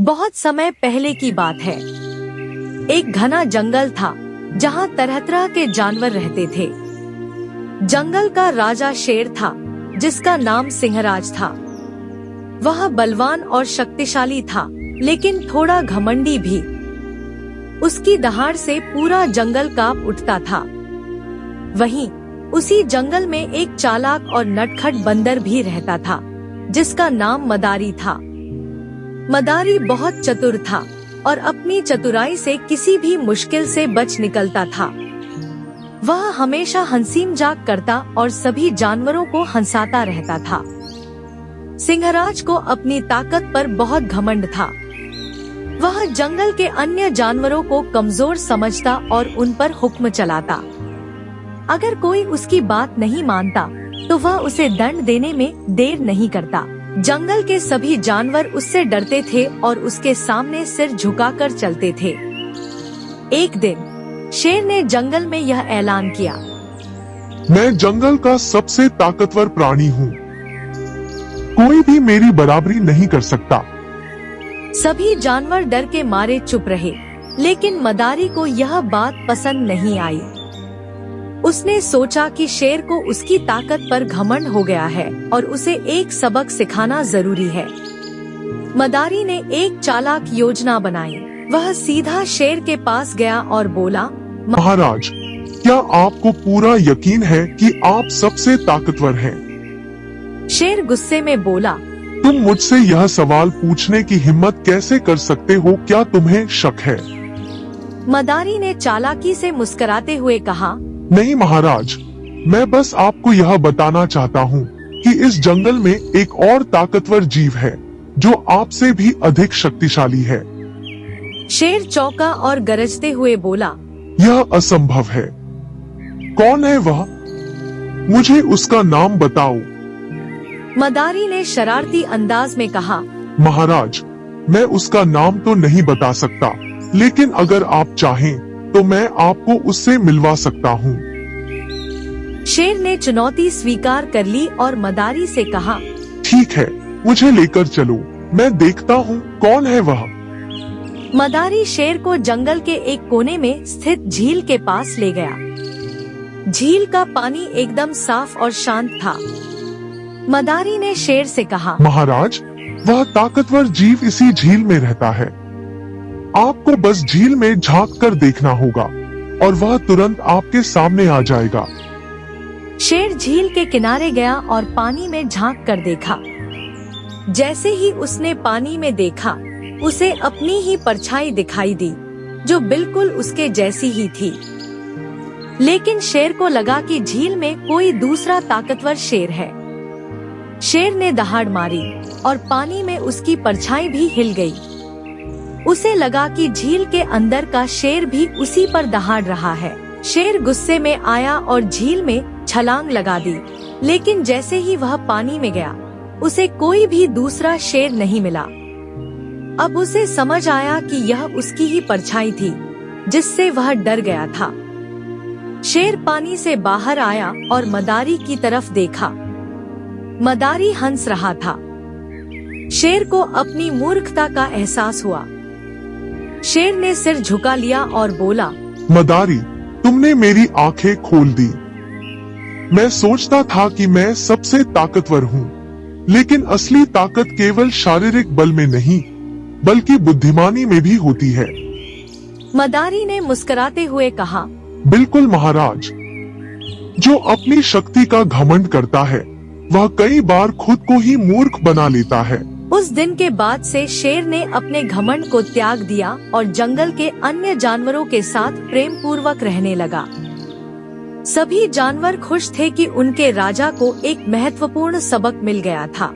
बहुत समय पहले की बात है। एक घना जंगल था जहाँ तरह तरह के जानवर रहते थे। जंगल का राजा शेर था जिसका नाम सिंहराज था। वह बलवान और शक्तिशाली था, लेकिन थोड़ा घमंडी भी। उसकी दहाड़ से पूरा जंगल कांप उठता था। वहीं उसी जंगल में एक चालाक और नटखट बंदर भी रहता था जिसका नाम मदारी था। मदारी बहुत चतुर था और अपनी चतुराई से किसी भी मुश्किल से बच निकलता था। वह हमेशा हंसी मजाक करता और सभी जानवरों को हंसाता रहता था। सिंहराज को अपनी ताकत पर बहुत घमंड था। वह जंगल के अन्य जानवरों को कमजोर समझता और उन पर हुक्म चलाता। अगर कोई उसकी बात नहीं मानता तो वह उसे दंड देने में देर नहीं करता। जंगल के सभी जानवर उससे डरते थे और उसके सामने सिर झुकाकर चलते थे। एक दिन शेर ने जंगल में यह ऐलान किया, मैं जंगल का सबसे ताकतवर प्राणी हूँ। कोई भी मेरी बराबरी नहीं कर सकता। सभी जानवर डर के मारे चुप रहे, लेकिन मदारी को यह बात पसंद नहीं आई। उसने सोचा कि शेर को उसकी ताकत पर घमंड हो गया है और उसे एक सबक सिखाना जरूरी है। मदारी ने एक चालाक योजना बनाई। वह सीधा शेर के पास गया और बोला, महाराज, क्या आपको पूरा यकीन है कि आप सबसे ताकतवर हैं? शेर गुस्से में बोला, तुम मुझसे यह सवाल पूछने की हिम्मत कैसे कर सकते हो? क्या तुम्हें शक है? मदारी ने चालाकी से मुस्कुराते हुए कहा, नहीं महाराज, मैं बस आपको यह बताना चाहता हूँ कि इस जंगल में एक और ताकतवर जीव है जो आपसे भी अधिक शक्तिशाली है। शेर चौंका और गरजते हुए बोला, यह असंभव है। कौन है वह? मुझे उसका नाम बताओ। मदारी ने शरारती अंदाज में कहा, महाराज, मैं उसका नाम तो नहीं बता सकता, लेकिन अगर आप चाहें तो मैं आपको उससे मिलवा सकता हूँ। शेर ने चुनौती स्वीकार कर ली और मदारी से कहा, ठीक है, मुझे लेकर चलो, मैं देखता हूँ कौन है वह। मदारी शेर को जंगल के एक कोने में स्थित झील के पास ले गया। झील का पानी एकदम साफ और शांत था। मदारी ने शेर से कहा, महाराज, वह ताकतवर जीव इसी झील में रहता है। आपको बस झील में झांक कर देखना होगा और वह तुरंत आपके सामने आ जाएगा। शेर झील के किनारे गया और पानी में झांक कर देखा। जैसे ही उसने पानी में देखा, उसे अपनी ही परछाई दिखाई दी जो बिल्कुल उसके जैसी ही थी। लेकिन शेर को लगा कि झील में कोई दूसरा ताकतवर शेर है। शेर ने दहाड़ मारी और पानी में उसकी परछाई भी हिल गई। उसे लगा कि झील के अंदर का शेर भी उसी पर दहाड़ रहा है। शेर गुस्से में आया और झील में छलांग लगा दी, लेकिन जैसे ही वह पानी में गया, उसे कोई भी दूसरा शेर नहीं मिला। अब उसे समझ आया कि यह उसकी ही परछाई थी, जिससे वह डर गया था। शेर पानी से बाहर आया और मदारी की तरफ देखा। मदारी हंस रहा था। शेर को अपनी मूर्खता का एहसास हुआ। शेर ने सिर झुका लिया और बोला, मदारी, तुमने मेरी आंखें खोल दी। मैं सोचता था कि मैं सबसे ताकतवर हूँ, लेकिन असली ताकत केवल शारीरिक बल में नहीं, बल्कि बुद्धिमानी में भी होती है। मदारी ने मुस्कुराते हुए कहा, बिल्कुल महाराज, जो अपनी शक्ति का घमंड करता है वह कई बार खुद को ही मूर्ख बना लेता है। उस दिन के बाद से शेर ने अपने घमंड को त्याग दिया और जंगल के अन्य जानवरों के साथ प्रेम पूर्वक रहने लगा। सभी जानवर खुश थे कि उनके राजा को एक महत्वपूर्ण सबक मिल गया था।